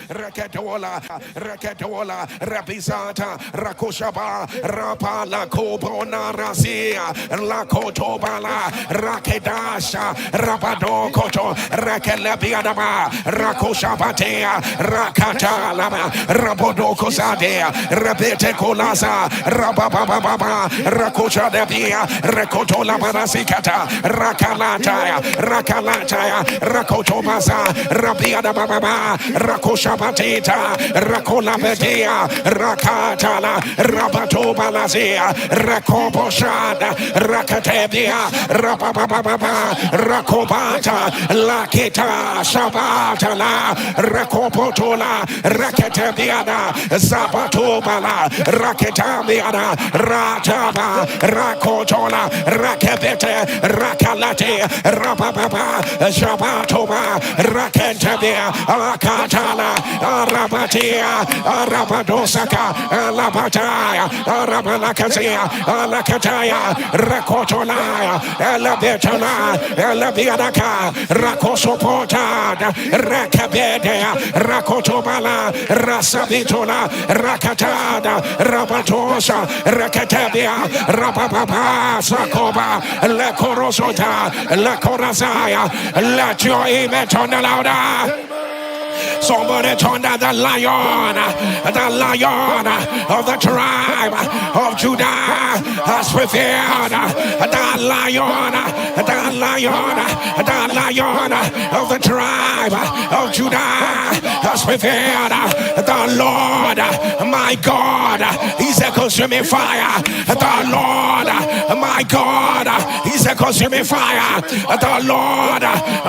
Reketola, Reketola, Rabizata, Rakoshaba, Rapa, La Cobona, Razia, La Cotobala, Rakedasha, Rabado Koto, Rakelebiadaba, Rakoshabatea, Rakatalama, Rabodoko Zadea, Rabete Colaza, Rabababa, Rakocha Debia, Rekotola Barasikata, Rakalataya, Rakalataya, Rakotomaza, Rabiada Baba, Rakoshabateta, Rakolabedea, Rakatala, Rabatobalazea, Rakoboshada, Rakatebia, Rabababa, Rakobata, Lakita, Shabatala, Rakopotola, Rakatebiana, Zabatobala, Raketabiana, Rataba, Rakotola, Rakebete, Rakalate, Rabababa, Shabatoba, Raketabia, Akatala, Arabatia, Arabadosaka, Alabataya, Arabalakazia, Alakataya, Rakotolaya, Elabetala, Elabiadaka, Rakosopota, Rakabedea, Rakotobala, Rasabitola, Rakatada, Rabatosa, Rakatabia, Rabababa, Sakoba, La Corosota, La Corazaya, let your image on the louder. Somebody turn down the lion of the tribe of Judah has prevailed. The lion of the tribe of Judah has prevailed. The Lord, my God, He's a consuming fire. The Lord, my God, He's a consuming fire. The Lord,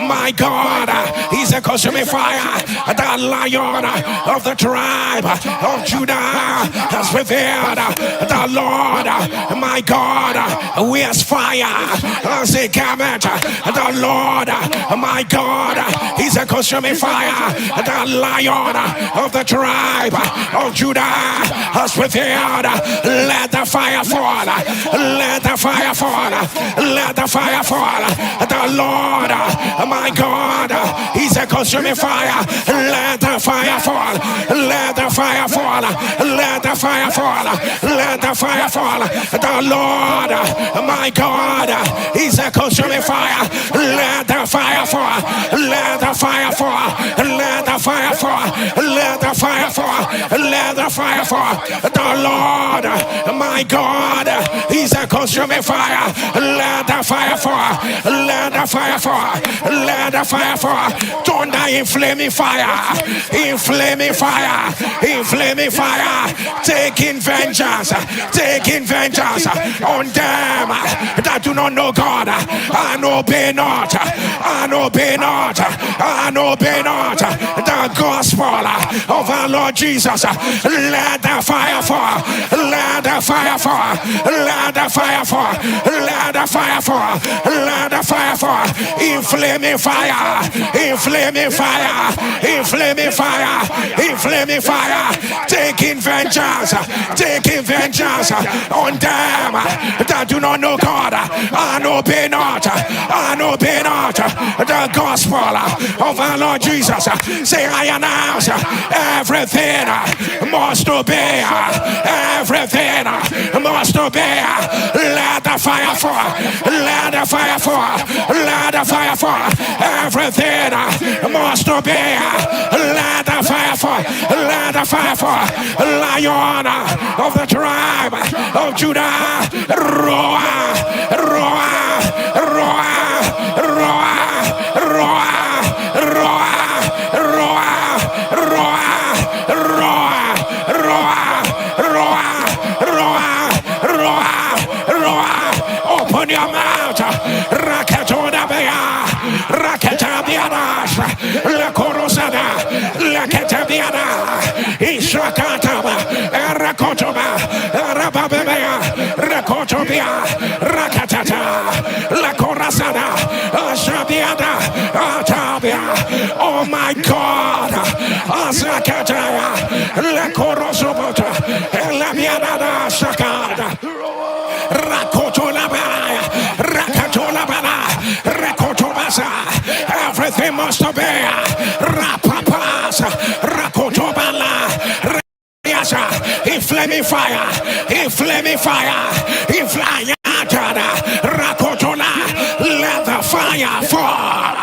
my God, He's a consuming fire. The lion of the tribe of Judah has prevailed. The Lord, my God, wears fire as a garment. The Lord, my God, He's a consuming fire. The lion of the tribe of Judah has prevailed. Let the fire fall. Let the fire fall. Let the fire fall. The Lord, my God, He's a consuming fire. Let the fire fall. Let the fire fall. Let the fire fall. Let the fire fall. The Lord, my God, He's a consuming fire. Let the fire fall. Let the fire fall. Let the fire fall. Let the fire fall. Let the fire fall. The Lord, my God, He's a consuming fire. Let the fire fall. Let the fire fall. Let the fire fall. Thunder in flaming fire. In flaming fire. In flaming fire. Taking vengeance. Taking vengeance on them that do not know God and obey not. And obey not. And obey not the gospel of our Lord Jesus. Let the fire fall. Let the fire fall. Let the fire fall. Let the fire fall. Let the fire fall. In flaming fire. In flaming fire. In flaming fire. In flaming fire. Taking vengeance. Taking vengeance on them that do not know God and obey not. And obey not the gospel of our Lord Jesus. Say, I announce everything must obey. Everything must obey. Let the fire fall. Let the fire fall. Let the fire fall. Everything must obey. Let the fire fall. Let the fire fall. Lion of the tribe of Judah, roar, roar, roar, roar, roar, open your mouth. Rakatona Bea, Rakatabianas, La Corosada, La Catabiana, Ishakataba, Rakotoma, Rababea, Rakotobia, Rakatata, La Corasada, Shabiada, Atabia. Oh my God, Azakataya, La Corosobota, La Biada Sakada, Rakotolabaya, Rakatolabana, Rakotobasa, everything must obey. Rapapas, Rakot. in flaming fire, in flaming fire, in flying Rakotola, let the fire fall.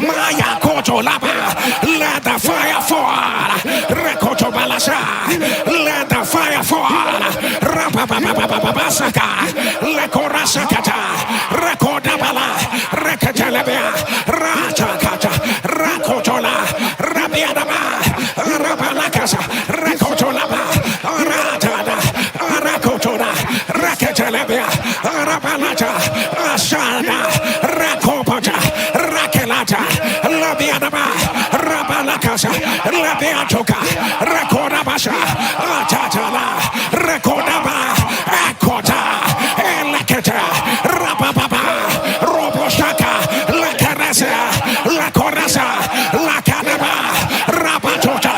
Maya Kotolaba, let the fire fall. Rakotobalasa, let the fire fall. Rapapapapapasaka, Lakorasakata, Rakodabala, Rakatalabia, Ratakata, Rakotola, Rabiadaba, Rabalakasa, Rakotolaba, Ratada, Rakotola, Rakatalabia, Rabalata, Asana, Rakopata, Rakelata, Labiadaba, Rabalakasa, Labiatoka, Rakodabasha, Atatala, Rakodaba, Akota, Elekata, Rababa, Roboshaka, Lakarasa, Lakorasa, Lakadaba, Rabatota,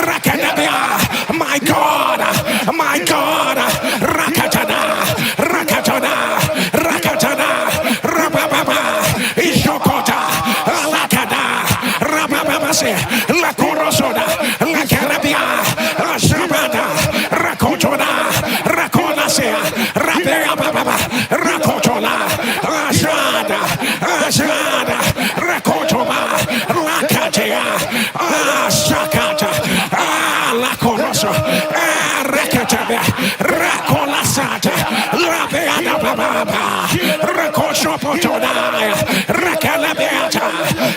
Rakadabia, my God, Rakatana, Rakatana, Rakatana, Rababa, Ishokota, Lakada, Rababase, Lakorosoda, Lakarabia, Shabada, Rakotona, Rakonasea, Rabea Baba, Rakotola, Ashada, Ashada, Rakotoba, Lakatea, Shakata, Lakoroso, Rakatabia, Rakolasata, Labeana Baba, Rakosopotona, Rakalabeata,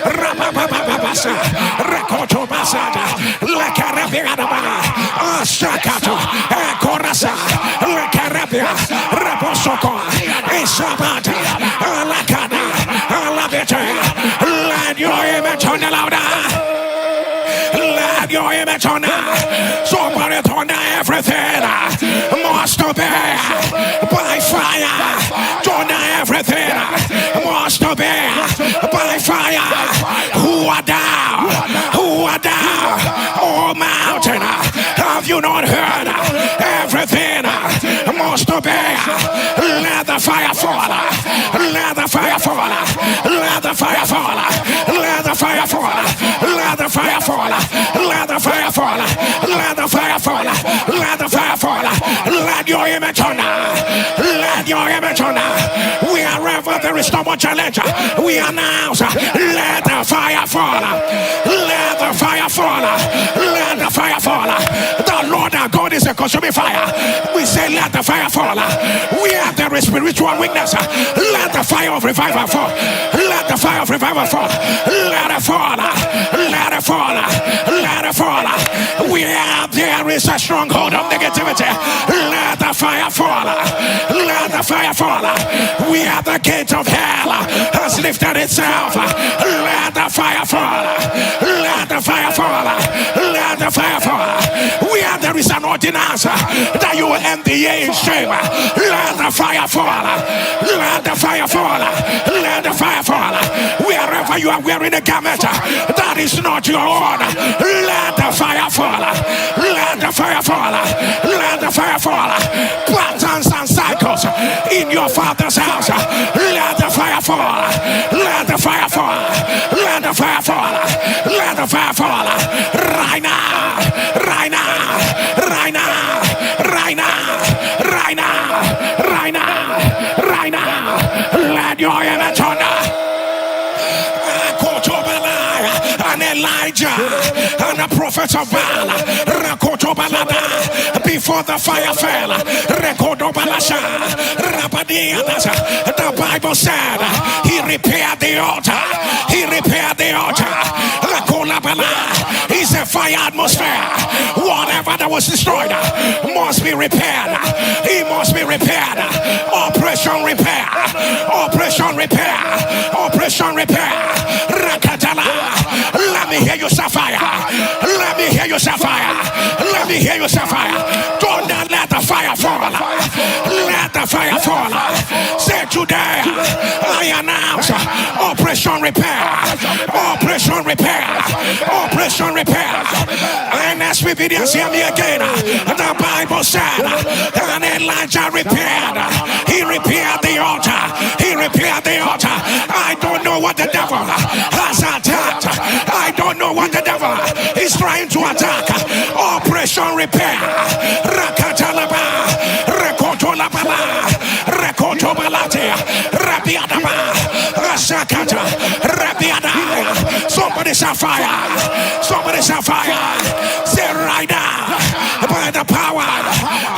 Rabababasa, Rakotobasata, Lakarabiana, Shakato, Korasa, Lakarabia, Raposoko, Isabata, Lakana, Labeta, let your image on the louder. Let your image on somebody turn everything must obey by fire. Turn everything must obey by fire. Who are thou? Who are thou? Oh mountain, have you not heard? Everything must obey. Let the fire fall. Let the fire fall. Let the fire fall. Let the fire fall. Let the fire fall. Let the fire fall. Let the fire fall. Let the fire fall. Let your image on. Let your image on. Wherever there is no more challenge, we announce, let the fire fall. Let the fire fall. Let the fire fall. The Lord our God is a consuming fire. We say, let the fire fall. Where there is spiritual weakness, let the fire of revival fall. Let the fire of revival fall. Let it fall. Let it fall. Let it fall. Where there is a stronghold of negativity, let the fire fall. Let the fire fall. Where the gate of hell has lifted itself, let the fire fall. Let the fire fall. Let the fire fall. Where there is an ordinance that you will end the year in shame, let the fire fall. Let the fire fall. Let the fire fall. Wherever you are wearing a garment that is not your own, let the fire fall. Let the fire fall. Let the fire fall. Patterns and cycles in your father's house, let the fire fall. Let the fire fall. Let the fire fall. Let the fire fall. Right now. Right now. Right now. Right now. Right now. Right now. Right now. Let your image on. And Elijah and the prophets of Baal before the fire fell, the Bible said he repaired the altar. He repaired the altar. He's a fire atmosphere. Whatever that was destroyed must be repaired. He must be repaired. Operation repair. Operation repair. Operation repair. Let me hear you, Sapphire. Let me hear you, Sapphire. Let me hear you, Sapphire. Don't let the fire fall. Let the fire fall. Say today, I announce Operation Repair. Operation Repair. Operation Repair. And Nsppd, hear me again. The Bible said, and Elijah repaired. He repaired the altar. He repaired the altar. I don't know what the devil has attacked. I don't know what the devil is trying to attack. Operation Relation repair. Rakatalaba. Rekotolabala. Rekotobalate. Rabiadaba. Rasakata. Rabiada. Somebody shall fire. Somebody shall fire. Say right now. By the power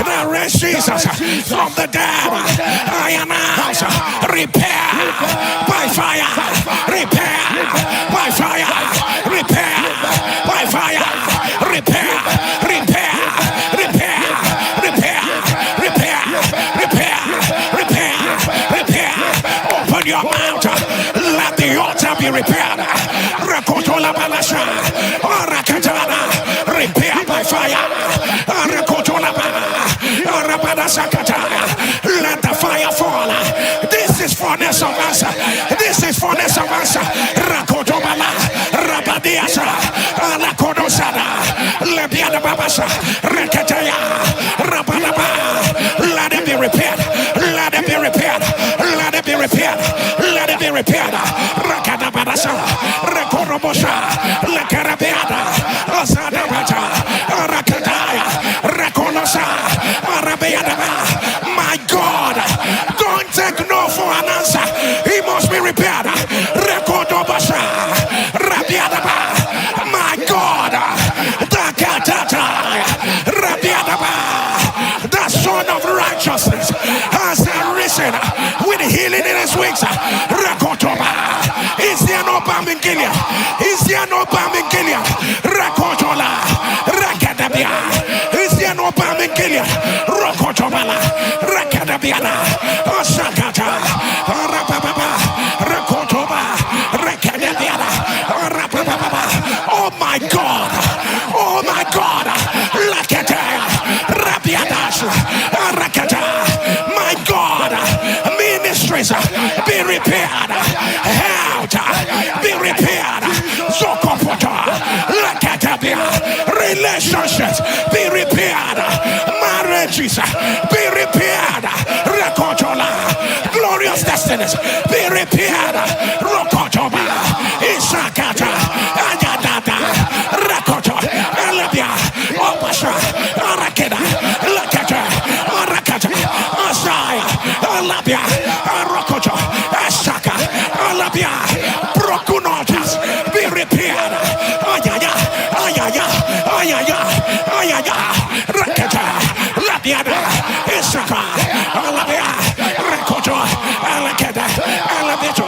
that raised Jesus from the dead, I announce repair by fire. Repair by fire. Repair by fire. Repair. Repair. Repair. Repair. Repair. Repair. Repair. Repair. Open your mouth. Let the altar be repaired. Rakotola balasha. Rakatana. Repair by fire. Let the fire fall. This is for next of us. This is for next of us. Rakotobala. Rabadiasa. Alakodosada. Lebiada Babasa. Rekataya. Rabadaba. Let it be repaired. Let it be repaired. Let it be repaired. Let it be repaired. Rakadabadasa. Rekorobosha. Lekarabiada. Azadabata. Rakadaya. Rekonosa. My God, don't take no for an answer. He must be repaired. Rekodobasha. Rabiadaba. My God, Dakatata. Rabiadaba. The Son of Righteousness has arisen with healing in his wings. Rekotoba. Is there no balm in Gilead? Is there no balm in Gilead? Rekotola. Rakadabia. Is there no balm in Gilead? Rokotobala. Rakadabiana. Osakata. Rapababa. Rakotoba. Rakadabiana. Rapababa. Oh my God. Oh my God. Lakata. Rabiadash. Rakata. My God. Ministries be repaired. Health be repaired. Zokopota. Lakatabia. Relationships be repaired. Marriages be repaired. Rakotola. Glorious destinies be repaired. Rokotoba. Isakata. Ayadada. Rakoto. Alabia. Obasha. Arakeda. Lakata. Arakata. Asaya. Alabia. Rokoto. Asaka. Alabia. Brokunotas be repaired. Ayaya. Ayaya. Ayaya. Ayaya. Rakata. Labiada. Isaka. Alabia. Rakoto. Alakeda. Alabito.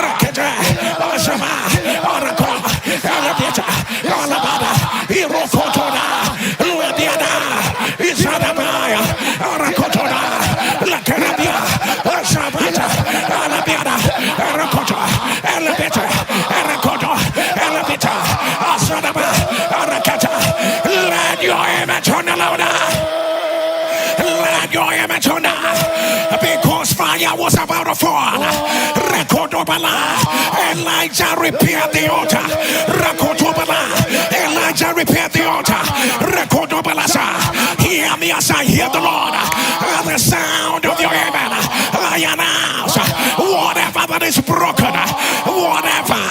Rakata. Asama. Arako. Alabita. Alabada. Irokotona. Labiada. Isadabaya. Arakotona. Lakarabia. Asabata. Alabiada. Arakoto. Alabita. Arakoto. Alabita. Asadaba. Arakata. Let your image on the louder. Let your image on the because fire was about to fall. Rakodobala. Elijah repaired the altar. Rakodobala. Elijah repaired the altar. Rakodobala. Hear me as I hear the Lord. At the sound of your amen, I announce whatever that is broken, whatever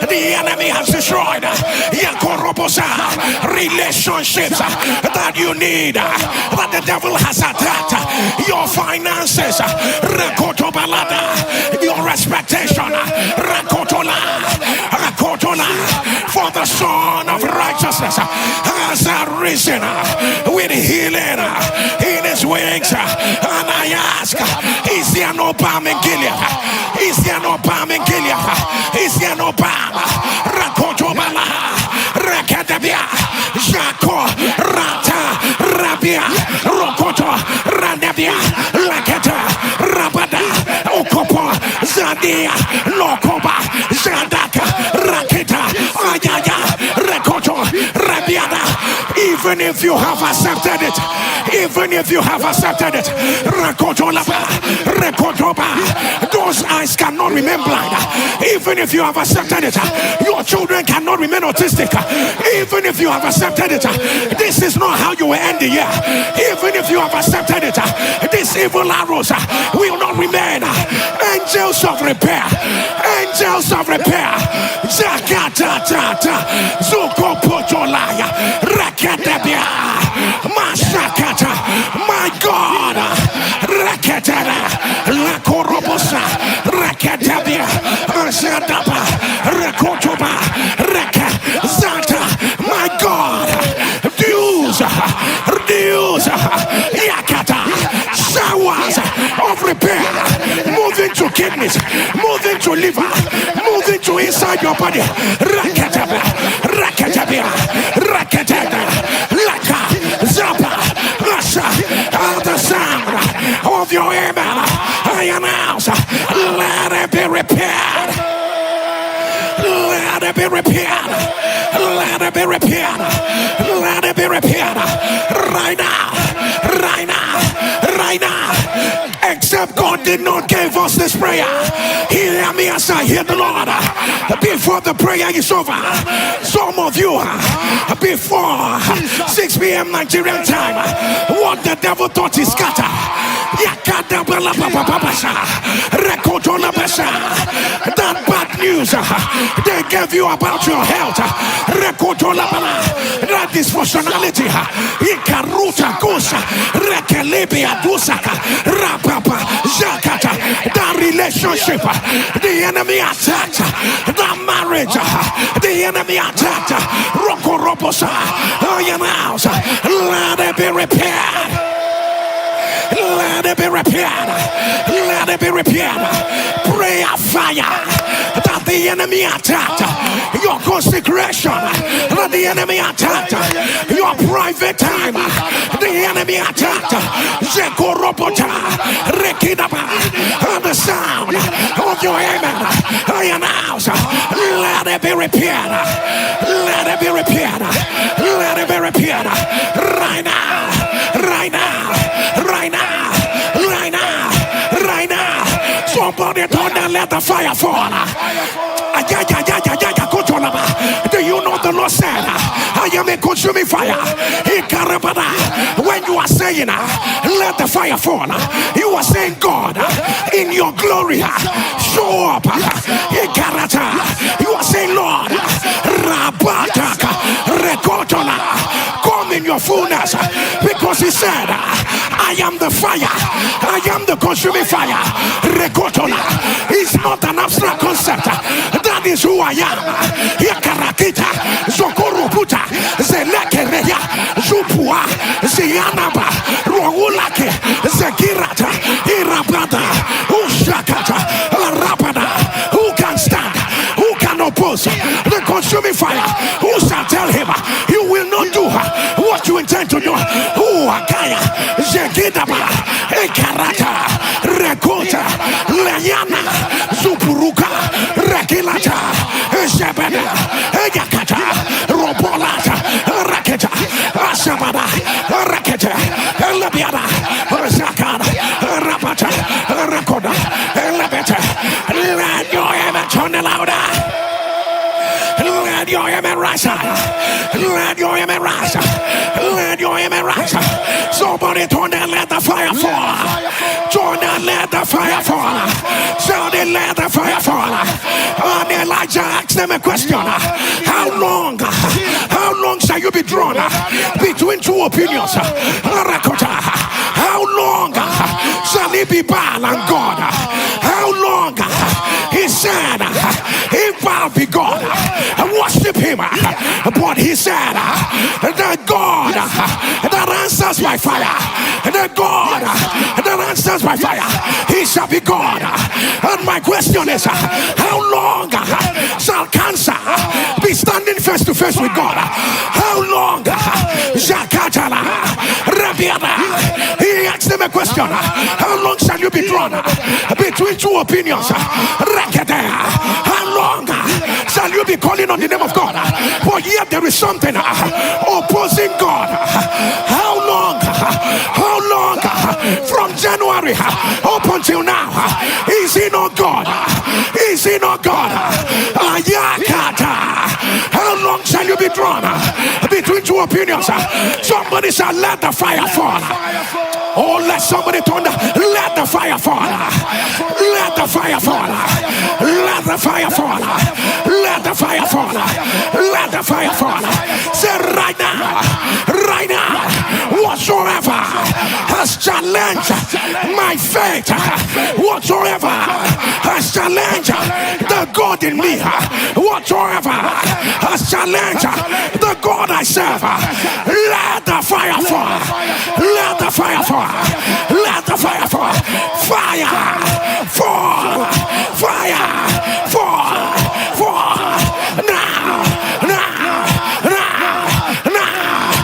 the enemy has destroyed, relationships that you need, that the devil has attacked, your finances, your expectation, for the Son of Righteousness has arisen with healing in his wings. And I ask, is there no balm in Gilead? Is there no balm in Gilead? Is there no balm? Rakotobala, Rakadabia, Jako, Rata, Rabia, Rokoto, Radabia, Lakata, Rabada, Okopo, Zadia, Lokoba, Zadaka, Rakita, Ayaya, Rekoto, Rabiada. Even if you have accepted it, even if you have accepted it, those eyes cannot remain blind. Even if you have accepted it, your children cannot remain autistic. Even if you have accepted it, this is not how you will end the year. Even if you have accepted it, these evil arrows will not remain. Angels of repair, angels of repair. Zakata, Zuko Potolaya, Rakadabia. Rakatana, Lakorobosa, Rakatabia, Arsadaba, Rakotoba, Raka, Zata, my God, dews, Yakata, showers of repair, moving to kidneys, moving to liver, moving to inside your body. Rakatabia, Laka, Zapa, Asha, the sound of your amen, I announce, let it be repaired. Let it be repaired. Let it be repaired. Let it be repaired. Right now. Right now. Right now. Except God did not give us this prayer. Hear me as I hear the Lord. Before the prayer is over, some of you, before 6 p.m. Nigerian time, what the devil thought is scatter. That bad news they gave you about your health, that dysfunctionality, that relationship, the enemy attacked, that marriage, the enemy attacked, I announce, let it be repaired. Let it be repaired. Let it be repaired. Prayer fire that the enemy attacked. Your consecration that the enemy attacked. Your private time the enemy attacked. Zekorobota Rekidaba. And the sound of your amen, I announce, let it be repaired. Let it be repaired. Let it be repaired. Right now. Right now. Right now. Right now. Right now. Somebody told them, let the fire fall. Do you know the Lord said, I am a consuming fire? When you are saying, let the fire fall, you are saying, God, in your glory, show up. You are saying, Lord, come in your fullness, because he said, I am the fire, I am the consuming fire. It's not an abstract concept. That is who I am. Yakarakita, Zokoruputa, Zelekereya, Zupua, Zianaba, Roulake, Zekirata, Irabada, Ushakata, Rabada. Who can stand? Who can oppose the consuming fire? Who shall tell him you will not do what you intend to do? Who Akaya, Zekidaba, Ekarata, Rekota, Layana, Zupuruka, Rekilata, Zebeda, Yakata, Robolata, Raketa, Asabada, Raketa, Labiada, Zakada, Rapata, Rakoda, Labeta. Let your amen turn louder. Let your amen rise. Let your amen rise. Let your amen rise. Somebody turn and let the fire fall. Turn and let the fire fall. So they let the fire fall. And Elijah asked them a question. How long shall you be drawn between two opinions? How long shall it be Baal and God? How long? He said, if Baal be God, worship him. But he said, the God that answers by fire, the God that answers by fire, he shall be God. And my question is, how long shall cancer be standing face to face with God? How long? He asked them a question. How long shall you be drawn between two opinions? How long shall you be calling on the name of God, but yet there is something opposing God? How long? How long? From January up until now, is he not God? Is he not God? How long shall you be drawn between two opinions? Somebody shall let the fire fall. Oh, let somebody turn. Let the fire fall. Let the fire fall. Let the fire fall. Let the fire fall. Let the fire fall. Say right now, whatsoever has challenge my faith whatsoever has challenged the God in me, whatsoever has challenged the God I serve, let the fire fall, let the fire fall, let the fire fall, fire fall, fire fall, fall now, now, now, now, now,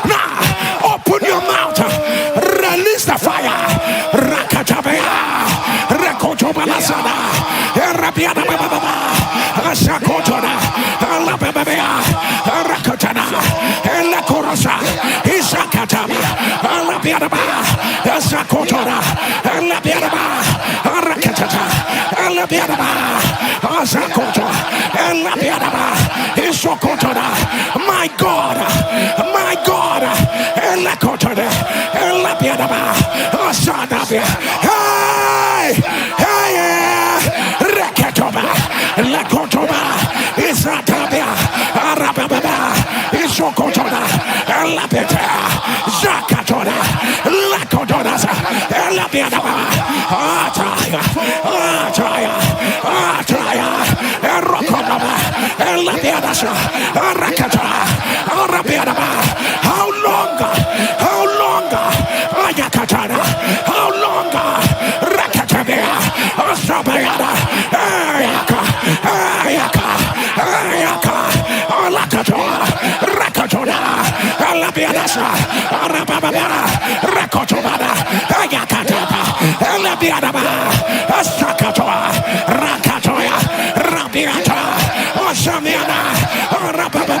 now, open your mouth, release the fire. Rakatabaya, Rakotobalasada, Rabiana Baba, Shakotona, Alababaya, Rakotana, Elakorosa, Isakatami, Alabianaba, Shakotona, Alabianaba, Rakatata, Alabianaba, Shakoto, Alabianaba, Isokotona, my God, Elakotona, Alabianaba, Asadabia, hey, Rakatoba, Lakotoba, Isatabia, Arababa, Isokotona, Alabeta, Zakatona, Lakotonas, Alabianaba, Ataya, Erokotaba, Alabianas, Arakata, Arabianaba. How long, Ayakatana, how long, Rakatabia, Asabayana, Ayaka, Alakatoa, Rakatona, Alabianasa, Arababa, Rakotobana, Ayakataba, Alabianaba, Asakatoa, Rakatoya, Rabiata, Asamiana, Arababa,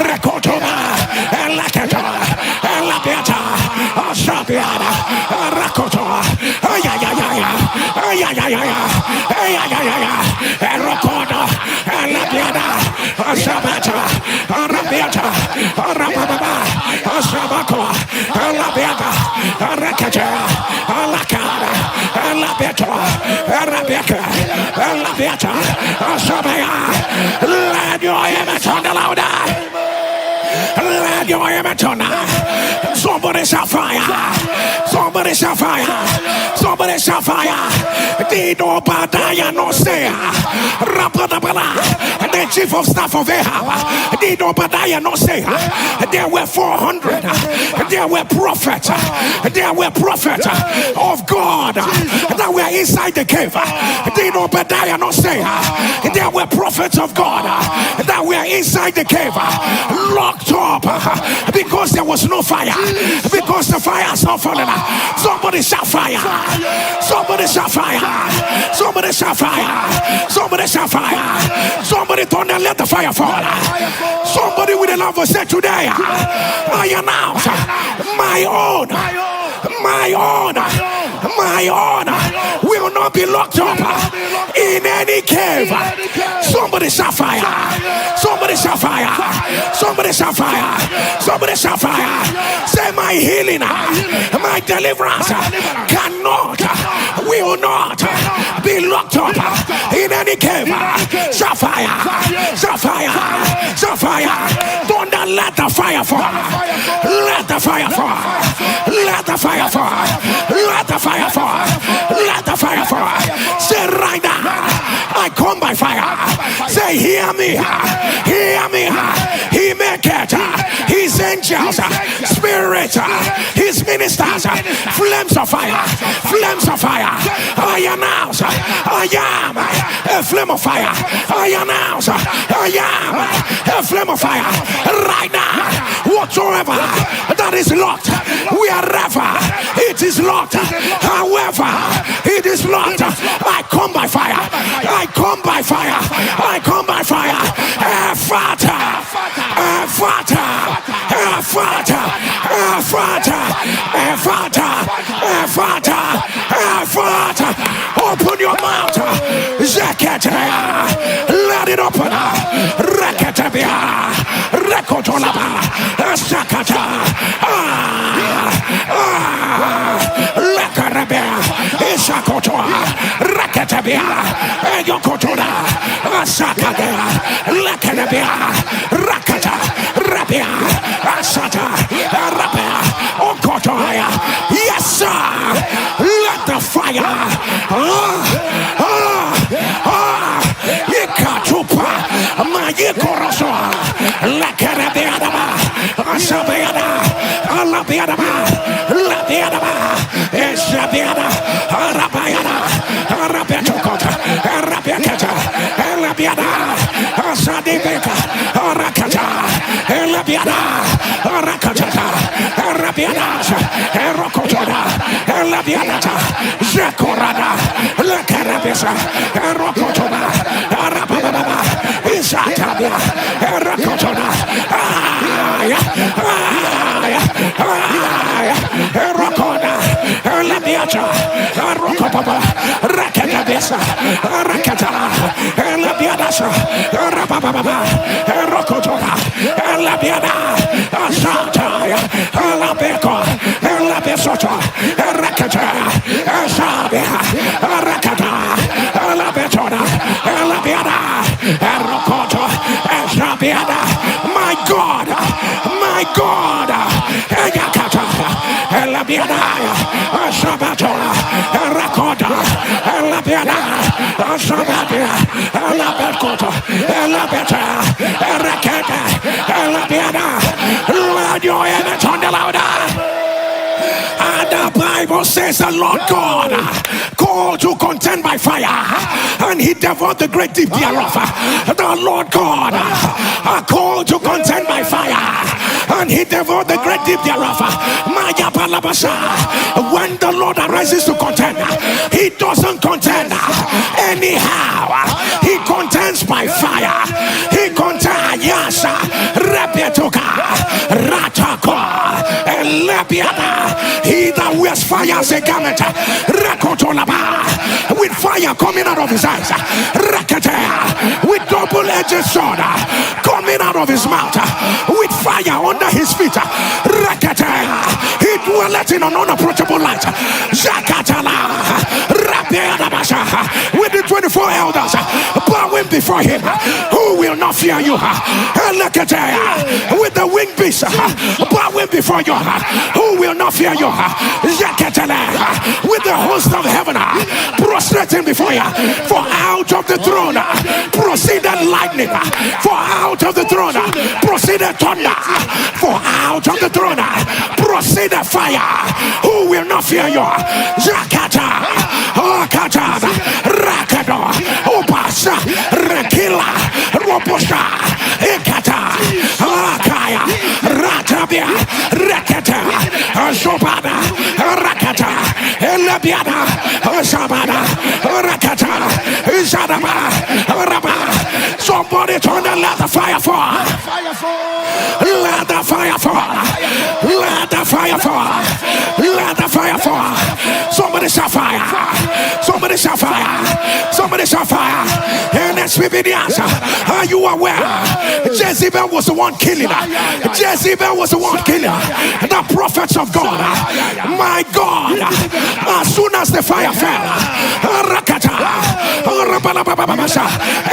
Rakotoba, Alakatoa, Alabiata, Asabiana, Rakotoa, Erokoda, Alabiana, Asabata, Arabiata, Arababa, Asabako, Alabiata, Arakata, Alakada, Alabiata, Arabiaka, Alabiata, Asabaya, let your image on the louder. Let your image on. Somebody shall fire. Somebody shall fire. Somebody shall fire. Dino Badaya no say. Rapadabala. The chief of staff of Ahab. Dino Badaya no say. There were 400. There were prophets. There were prophets of God that were inside the cave. Dino Badaya no say. There were prophets of God that were inside the cave, locked up because there was no fire. Because the fire has not fallen. Somebody shall fire. Somebody shall fire. Somebody shall fire. Somebody shall fire. Somebody turn and let the fire fall. Somebody with a love will say today, I announce my own will not be locked up in any cave. Somebody shall fire. Somebody shall fire. Somebody shall fire. Somebody shall fire. Say my healing, my deliverance cannot, will not be locked up in any cave. Shall fire. Shall fire. Shall fire. Don't let the fire fall. Let the fire fall. Let the fire fall. Let the fire fall. Let the fire fall. Say right now, I come by fire. Say hear me. Hear me. He make it. His angels, spirits, his ministers, flames of fire. Flames of fire. I announce I am a flame of fire. I announce I am a flame of fire. Right now, whatsoever that is locked, wherever it is locked, however it is locked, I come by fire. I come by fire. I come by fire. Fata. Fata. Fata. Fata. Fata. Fata. Open your mouth. Zakataya. Let it open. Rakatabia. Rakotolaba. Sakata. Lakarabia. Isakotoa. Zabia, Yokotoda, Asatadea, Lakanabia, Rakata, Rabia, Asata, Rabia, Okotoya. Yes, sir. Let the fire. Ikatupa, Mayikoroso, Lakarabiadaba, Asabiada, Alabiadaba, Labiadaba, Esabiada, Arabayada, Arabiatokota, Arabiakata, Elabiada, Asadibeka, Arakata, Elabiada, Arakata, Arabiada, Erokotoda, Elabiada, Zekorada, Lakarabisa, Erokotoda, Arababa, Isatabia, Erokotoda, Erokoda, Elabiata, Erokopapa, Rakadabisa, Rakata, Elabiadasa, Arababa, Erokotoda, Elabiada, Asataya, Elabeko, Elabesota, Erakata, Esabia, Arakata, Elabetona, Elabiada, Erokoto, Esabiada, my God, Eyakata, Elabiada, Asabatola, Erakoda, Elabiada, Asabatia, Elabekota, Elabeta, Erakata, Elabiada, Lord, your image on the louder. And the Bible says the Lord God called to contend by fire, and he devoured the great deep thereof. The Lord God called to contend by fire, and he devoured the great deep thereof. Maya Palabasa. When the Lord arises to contend, he doesn't contend anyhow. He contends by fire. He contends, yes, Repetuka, Rataka, Elepiada. He that wears fire as a garment, Rakotolaba, with fire coming out of his eyes, Rakata, with double-edged sword coming out of his mouth, with fire under his feet, Rakata. He dwelleth in an unapproachable light, Zakatala, Rapiadabasha, with the 24 elders bowing before him. Who will not fear you? Rakata, with the winged beasts bowing before you. Who will not fear you? Zakatala, with the host of heaven prostrating before you. For out of the throne proceeded lightning. For out of the throne proceeded thunder. For out of the throne proceeded fire. Who will not fear you? Zakata, Okata, Rakado, Opasa, Rakila, Roposha, Ekata, Akaya, Ratabia, Rakata, Shobada, Rakata, Elabiada, Shabada, Rakata, Zadaba, Raba. Somebody turn and let the fire fall. Let the fire fall. Let the fire fall. Let the fire fall. Somebody shall fire. Somebody shall fire. Somebody shall fire. And Nsppd answer. Are you aware? Jezebel was the one killing her. Jezebel was the one killing her. The prophets of God. My God. As soon as the fire fell,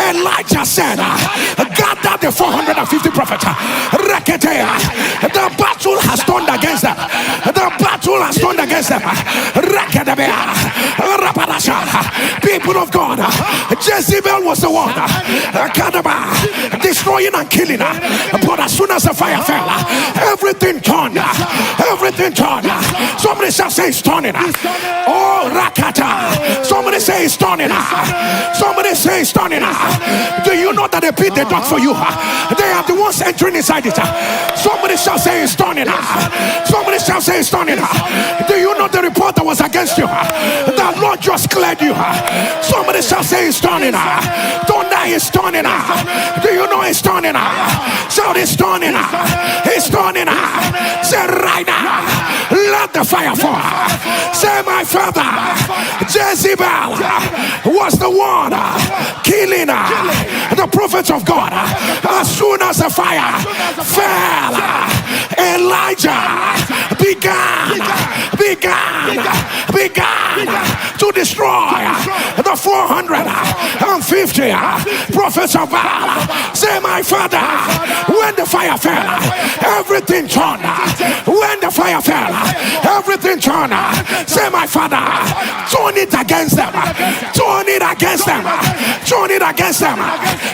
Elijah said, gather the 450 prophets. The battle has turned against them. The battle has turned against them. People of God, Jezebel was the one destroying and killing her. But as soon as the fire fell, everything turned. Everything turned. Somebody shall say it's turning. Oh, Rakata. Somebody say it's turning. Somebody say it's turning. Do you know that the pit they dug for you, they are the ones entering inside it? Somebody shall say it's turning. Somebody shall say it's turning. Do you know the report that was against you? The Lord just cleared you. Somebody shall say it's turning. Thunder is turning. Do you know it's turning? Shout it's turning. It's turning. Say right now, let the fire fall. Say my father, Jezebel was the one killing the prophets of God. As soon as the fire fell, Elijah began to destroy the 450 prophets of Baal. Say, my father, when the fire fell, everything turned. When the fire fell, everything turned. Say, my father, turn it against them. Turn it against them. Turn it against them.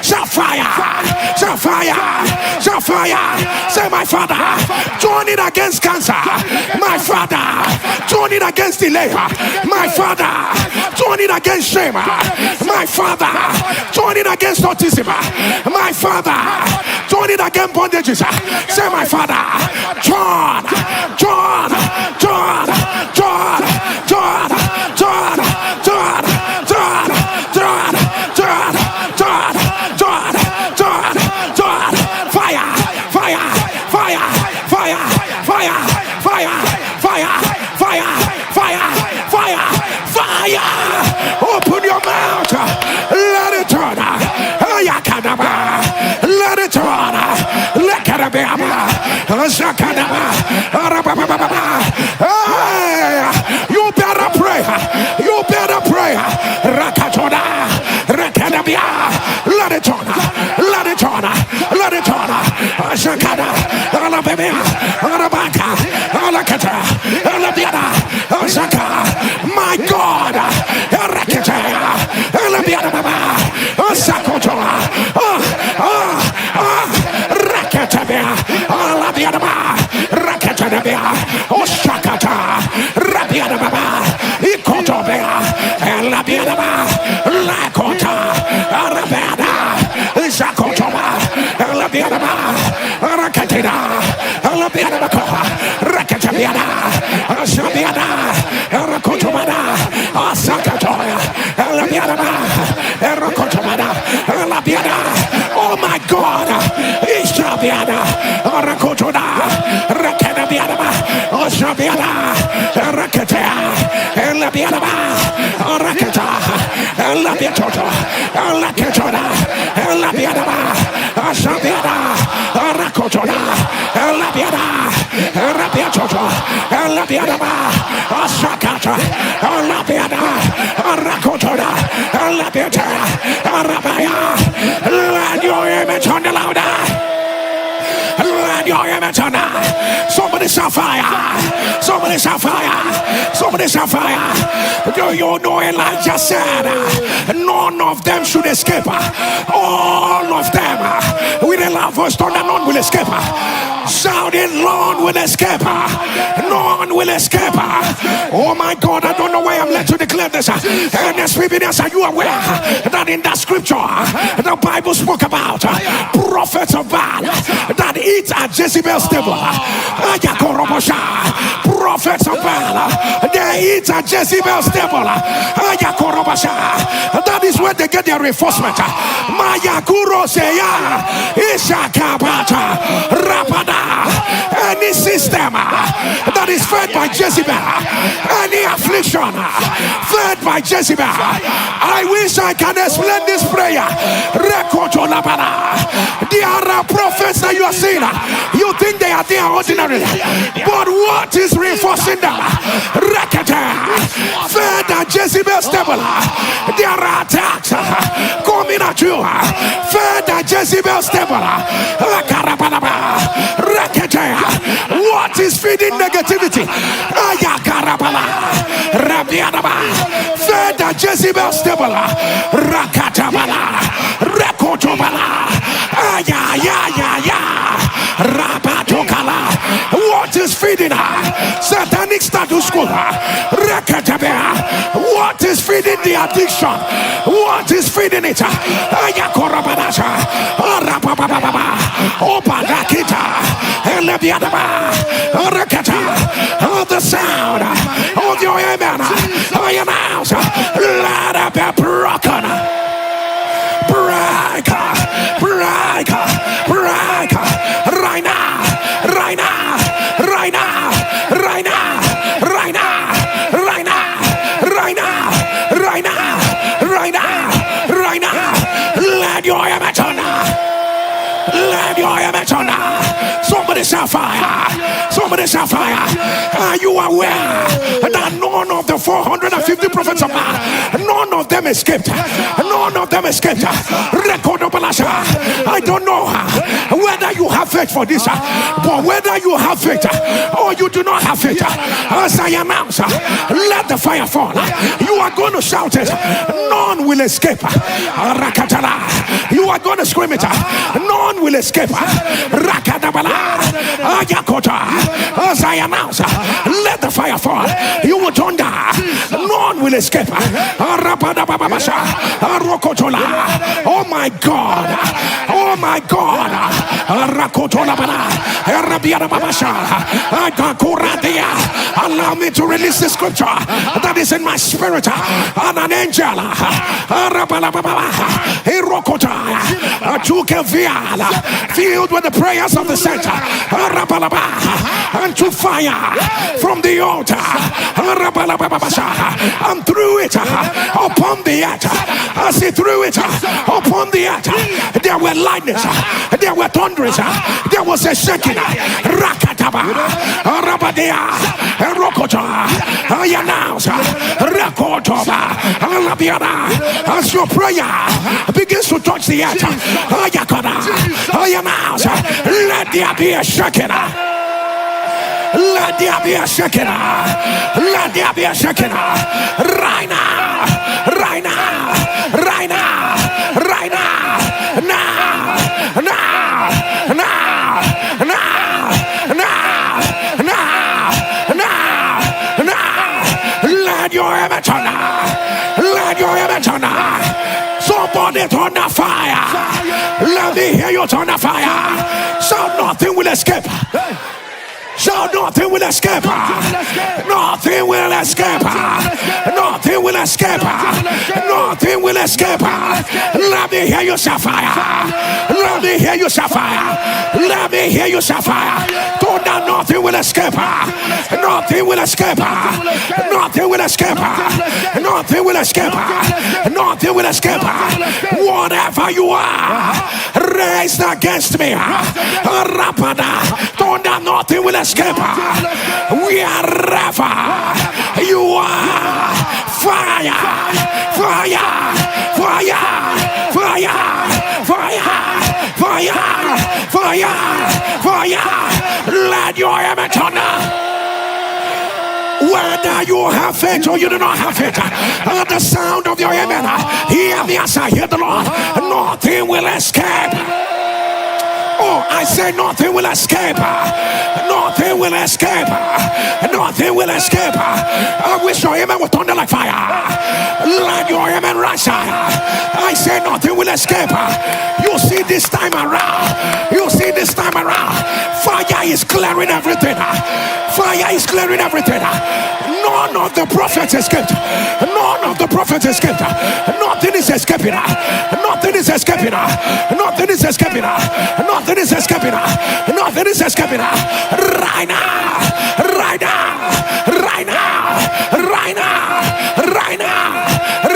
Shall fire. Shall fire. Shall fire. Say, my father, turn it against cancer. My father, turn it against delay. My father, turn it against shame. My father, turn it against autism. My father, turn it against bondages. Say, my father, turn. Open your mouth. Let it turn. Let it turn. Let it be. You better pray. You better pray. Rakatona. Rakadabia. Let it turn. Let it turn. Let it turn. Shakada. Alabama. Alabaka. Alakata. Alabiana. Shaka. My God. Rakata. Alabiana. Sakotola. Rakatabia. Alabiana. Rakatabia. Oshakata. Rabiana. Ikotobia. Alabiana. Lakota. Arabana. Zakotoma. Alabiana. Rakatina. Alabiana. Rakatabiana. Asabiana. Rakotomana. Asakatoya. Alabiana. Rakotomana. Alabiana. Oh my God. Isabiana. Rakotona. Rakatabiana. Asabiana. Rakatea. Alabiana. Rakata. Alabiatoto. Alakatona. Alabiana. Asabiana. Rakotona. Alabiana. Rabiatoto. Alabiana. Asakata. Alabiana. Rakotona. Alabiata. Arabaya. Let your image on the louder. Let your image on. Somebody shall fire. Somebody shall fire. Somebody shall fire. Do you know Elijah said none of them should escape? All of them with a loud voice, none will escape. Shouting, none will escape. None will escape. Oh my God, I don't know why I'm led to declare this. And Nsppd, are you aware that in that scripture the Bible spoke about prophets of Baal that eat at Jezebel's table? Prophets of Baal, they eat at Jezebel's table. That is where they get their reinforcement. Mayakuro seya ishakabata rapada. Any system that is fed by Jezebel, any affliction fed by Jezebel, I wish I can explain this prayer. There are prophets that you are seeing. You think they are there ordinarily, but what is reinforcing them? Fed at Jezebel's table. There are attacks coming at you. Fed at Jezebel's table. What is feeding negativity? Fed at Jezebel's table. Rakatabala. Rakotobala. What is feeding her? Satanic status quo. What is feeding the addiction? What is feeding it? The sound of your amen. Your mouth. Let it be broken. Break. Right now. Let your image on. Let your image Somebody shall fire. Somebody shall fire. Are you aware that none of the 450 prophets of God, none of them escaped? None of them escaped. I don't know whether you have faith for this, but whether you have faith or you do not have faith, as I announce, let the fire fall. You are going to shout it. None will escape. You are going to scream it. None will escape. As I announce, let the fire fall. You will thunder. None will escape. Oh my God. Oh my God. Allow me to release the scripture that is in my spirit. And an angel filled with the prayers of the saints and to fire from the altar and threw it upon the earth. As he threw it upon the earth, there were lightnings, there were thunderings, there was a shaking. Rakataba, Rabadea, Rokota, I announce, Rakotoba, Alabiana, as your prayer begins to touch the earth, I announce, let there be a shaking. Let there be a shaking. Let there be a shaking. Right now. Right now. Right now. Right now. Now. Now. Now. Now. Now. Now. Now. Now. Let your amen turn. Let your amen turn. Somebody turn the fire. Let me hear you turn the fire. So nothing will escape. So nothing will escape. Nothing will escape. Nothing will escape. Nothing will escape. Let me hear you shout fire. Let me hear you shout fire. Let me hear you shout fire. Nothing will escape. Nothing will escape. Nothing will escape. Nothing will escape. Nothing will escape. Whatever you are raised against me, thunder, nothing will escape. Wherever you are, fire, fire, fire, fire, fire, fire, fire, fire. Let your amen turn. Whether you have faith or you do not have faith, at the sound of your amen, hear me as I hear the Lord. Nothing will escape. Oh, I say nothing will escape. Nothing will escape. Nothing will escape. I wish your amen would thunder like fire. Let your amen rise. I say nothing will escape. You see this time around. You see this time around. Fire is clearing everything. Fire is clearing everything. None of the prophets escaped. None of the prophets escaped. Nothing is escaping. Nothing is escaping. Nothing is escaping. Nothing is escaping. Nothing is escaping. Right now. Right now. Right now. Right now. Right now.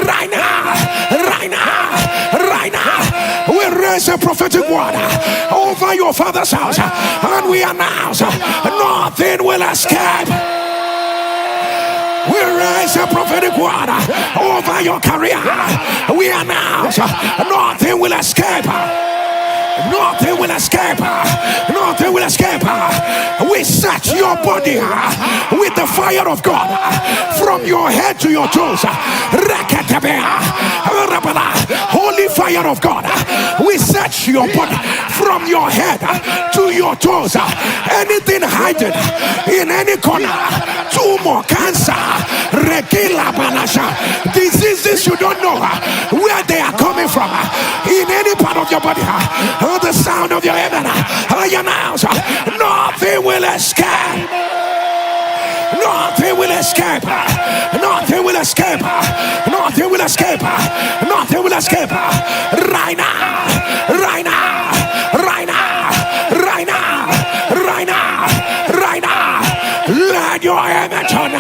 Right now. Right now. Right now. We raise a prophetic word over your father's house, and we announce nothing will escape. We raise a prophetic word over your career. We announce nothing will escape. Nothing will escape. Nothing will escape. We set your body with the fire of God from your head to your toes. Holy fire of God. We set your body from your head to your toes. Anything hiding in any corner, tumor, cancer, regular balasha, diseases you don't know where they are coming from, in any part of your body, the sound of your amen, I announce nothing will escape. Nothing will escape. Nothing will escape. Nothing will escape. Nothing will escape. Right now. Right now. Right now. Right now. Right now. Right now. Let your amen turn.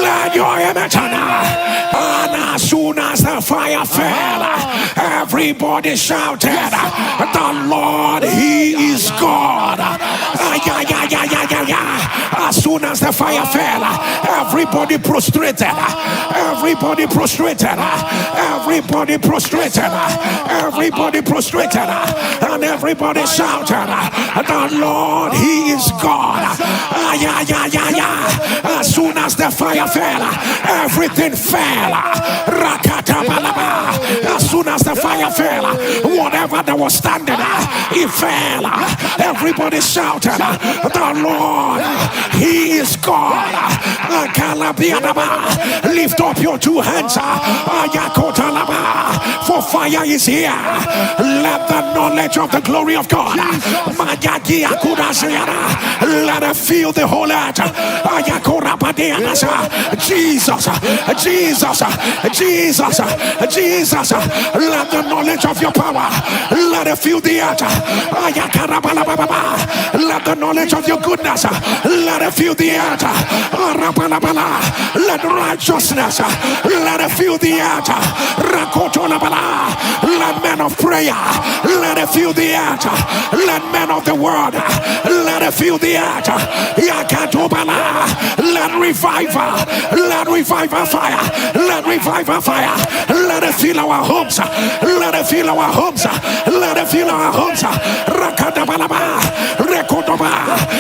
Let your image on and as soon as the fire fell, everybody shouted, the Lord, He is God. As soon as the fire fell, everybody prostrated. Everybody prostrated. Everybody prostrated. Everybody prostrated. And everybody shouted, the Lord, He is God. As soon as the fire fell, everything fell. As soon as the fire fell, whatever that was standing, it fell. Everybody shouted, the Lord, He is God. Lift up your two hands, for fire is here. Let the knowledge of the glory of God, let it fill the whole earth. Jesus, Jesus, Jesus, Jesus, let the knowledge of your power, let it fill the earth. Let the knowledge of your goodness, let it fill the earth. Let righteousness, let it fill the earth. Let men of prayer, let it fill the earth. Let men of the word, let it fill the earth. Let revival fire, let revival fire, let it fill our homes, let it fill our homes, let it fill our homes.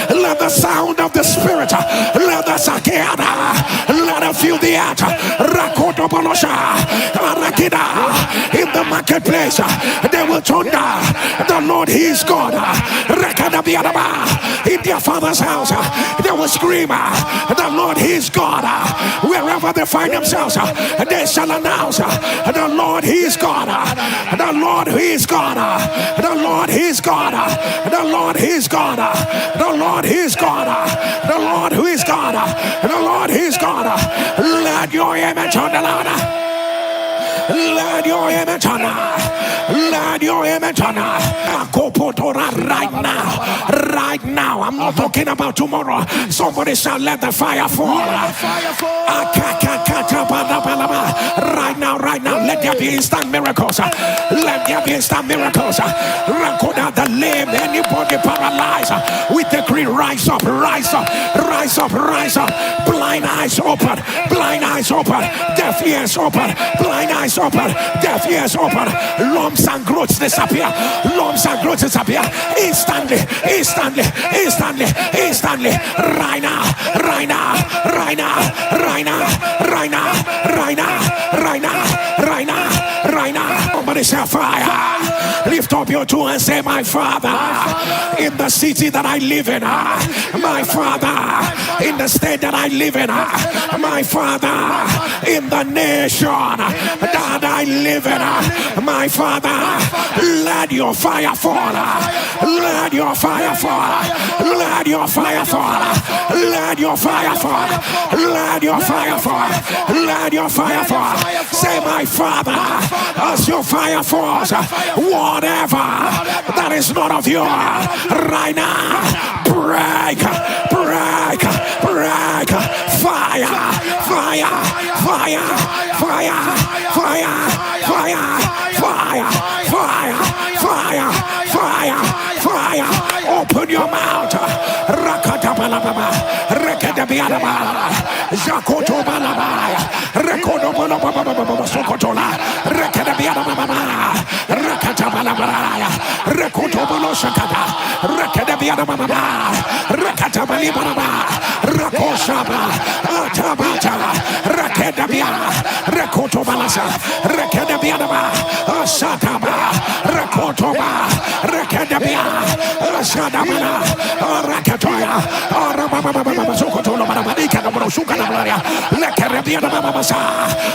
Let the sound of the Spirit, let the sakeada, let it fill the earth. In the marketplace, they will thunder, the Lord, He is God. In their father's house, they will scream, the Lord, He is God. Wherever they find themselves, they shall announce, the Lord, He is God. The Lord, He is God. The Lord, He is God. The Lord, He is God. The Lord, He is God. The Lord, who is God. The Lord, He is God. Let your image on the Lord. Let your image on us. Let your image on us. Right now. Right now. I'm not talking about tomorrow. Somebody shall let the fire fall. Right now, right now. Let there be instant miracles. Let there be instant miracles. The lame, anybody paralyzed, we decree rise up, rise up, rise up, rise up. Blind eyes open, blind eyes open, deaf ears open, blind eyes open, deaf ears open. Lumps and growths disappear, lumps and growths disappear instantly, instantly, instantly, instantly. Right now, right now, right now, right now, right now, right now, right now, right now, right now. Somebody say fire. Lift up your two and say, my Father, in the city that I live in, my Father, in the state that I live in, my Father, in the nation that I live in, my Father, let your fire fall, let your fire fall, let your fire fall, let your fire fall, let your fire fall, let your fire fall. Say, my Father, as your fire falls, whatever that is not of you, right now, break, break, break, fire, fire, fire, fire, fire, fire, fire, fire, fire, fire, fire. Open your mouth. Rakatabalaba, Rekadabiadaba, Jacotobalaba, Rekodobalaba, Sokotola, Rekadabiadaba, Rakatabalaba, Rekotoboloshakata, Rekadabiadaba, Rekatabalibaba, Rakoshaba, Atabata, Rekadabia, Rekotobalasa, Rekadabiadaba, Sataba, Rekotoba, Rekadabia, Sadabana, Rakatoya, Sokotola, Madika, Sukanaria, Lekarabia, Babasa,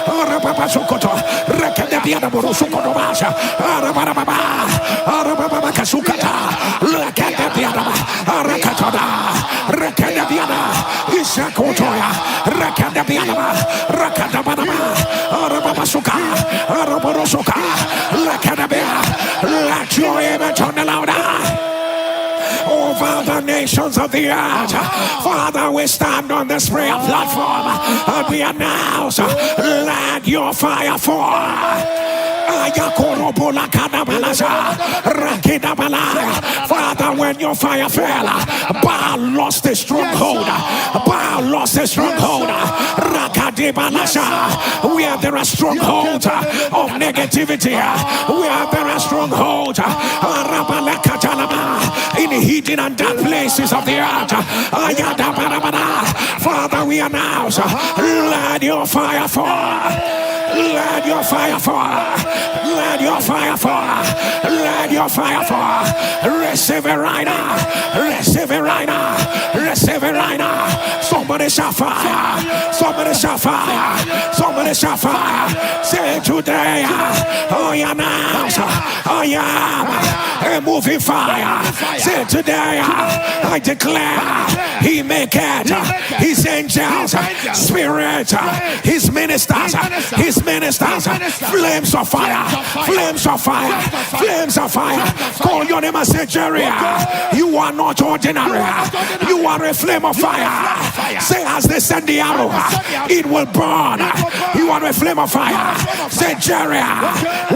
Rapasokoto, Rekadabia, Borosukotobasa, Arababa, Arababa Sukata, Lekadabia, Rakatada, Rekadabiana, Isakotoya, Rakadabiana, Rakadabana, Arababasuka, Araborosuka, Lekadabia, let your image on the louder. Over the nations, of the earth. Father, we stand on this prayer platform and we announce, let your fire fall. Father, when your fire fell, Baal lost his stronghold. Baal lost his stronghold. Where there are strongholds of negativity, where there are strongholds in hidden and dark places of the earth. Father, we announce, let your fire fall. Let your fire fall. Let your fire fall. Let your fire fall. Receive it right now. Receive it right now. Receive it right now. Somebody shall fire. Somebody shall fire. Somebody shall fire. Say today, I announce, I am a moving fire. Say today, I declare, he make it. His angels, spirits, his ministers, flames of fire, flames of fire, flames of fire. Call your name and say, Jerry, you are not ordinary. You are a flame of fire. Say, as they send the arrow, it will burn. You are a flame of fire. Say, Jerry,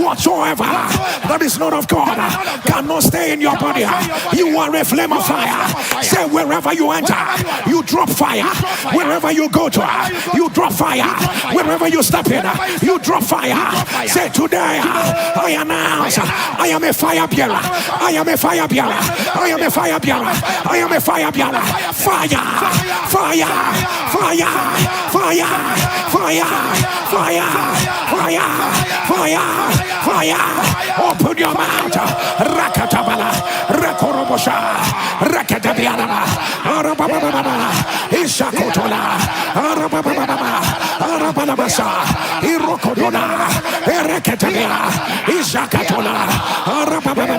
whatsoever that is not of God cannot stay in your body. You are a flame of fire. Say, wherever you enter, you drop fire. Wherever you go to, you drop fire. Wherever you step in, you drop fire. Say, today I announce, I am a fire bearer. I am a fire bearer. I am a fire bearer. I am a fire bearer. Fire, fire, fire, fire, fire, fire, fire, fire, fire. Open your mouth. Rakatabala, Rakorobosha, Rakatabiana, Arabababa, Ishakotola, Arabababa, Arabalabasa, Irokodona, Erekatelea, Ishakatola, Arabababa,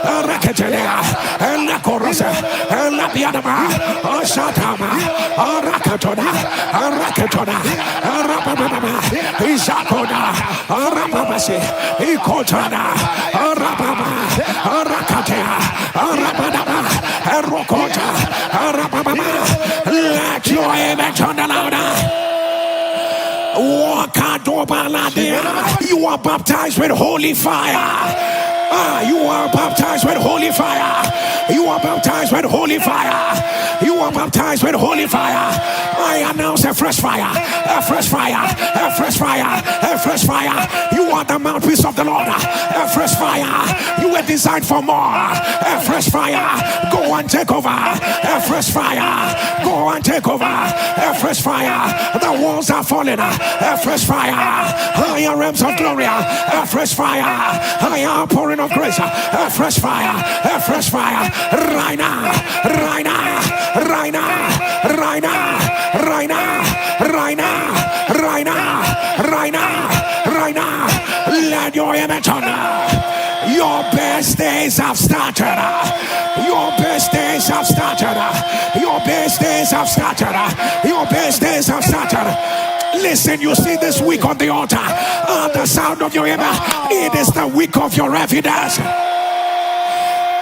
Arakatelea, Elakorosa, Elabianama, Ashatama, Arakatona, Arakatona, Arabababa, Ishakoda, Arababasi, Ikotana, Arababa, Arakatea, Arababa, Erokota, Arababa. Let your image on the louder. You are baptized with holy fire. You are baptized with holy fire. You are baptized with holy fire. You are baptized with holy fire. I announce a fresh fire. A fresh fire. A fresh fire. A fresh fire. You are the mouthpiece of the Lord. A fresh fire. You were designed for more. A fresh fire. Go and take over. A fresh fire. Go and take over. A fresh fire. The walls are falling. A fresh fire. Higher realms of glory. A fresh fire. Higher pouring of grace. A fresh fire. A fresh fire. Right now. Right now. Right now. Right now. Right now. Right now. Right now. Right now. Right now. Let your image on. Your best days have started. Your best days have started. Your best days have started. Your best days have started. Listen, you see this week on the altar, the sound of your image. It is the week of your evidence.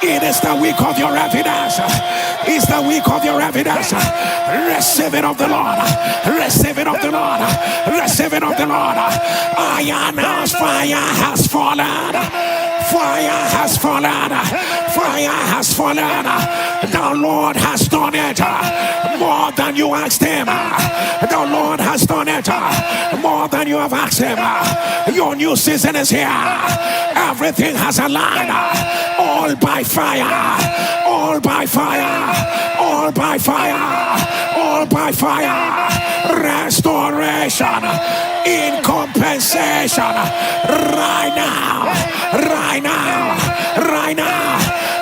It is the week of your evidence. It's the week of your evidence. Receive it of the Lord. Receive it of the Lord. Receive it of the Lord. I announce fire has fallen. Fire has fallen. Fire has fallen. The Lord has done it more than you asked him. The Lord has done it more than you have asked him. Your new season is here. Everything has aligned. All by fire. All by fire. All by fire. All by fire. Restoration. In compensation. Right now. Right now. Right now.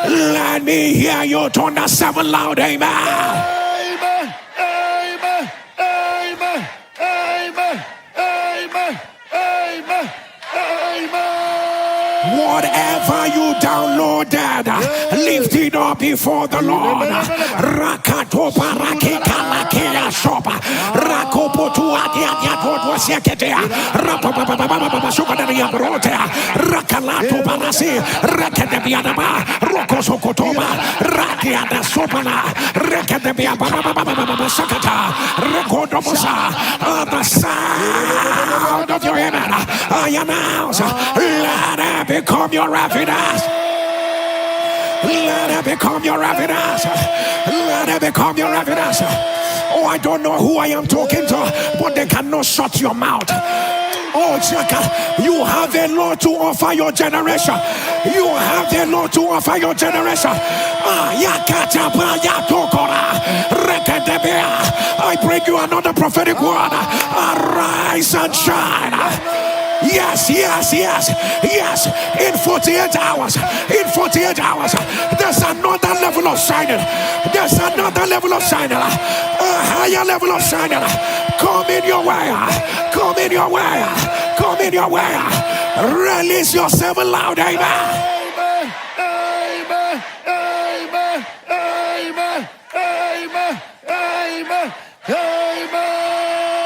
Let me hear you turn the 7 loud. Amen. Amen. Amen. Amen. Amen. Amen. Amen. Amen. Whatever you downloaded, lift it up before the Lord. Rakato parakika lakia shopa. Rakopotu adia dodwa seketea. Rapapapapapapa shukaderia brotea. Rakalato barasi. Rekedebiadaba. Rokosokotoba. Radiada sopana. Rekedebiababa sakata. Rekodomosa. The sound of your amen. I announce. Let it become your evidence. Let it become your evidence. Let it become your evidence. Oh, I don't know who I am talking to, but they cannot shut your mouth. Oh, Jacka, you have a lot to offer your generation. You have a lot to offer your generation. I bring you another prophetic word. Arise and shine. Yes. In 48 hours, there's another level of shining. There's another level of shining. A higher level of shining. Come in your way. Come in your way. Come in your way. Release yourself loud, amen.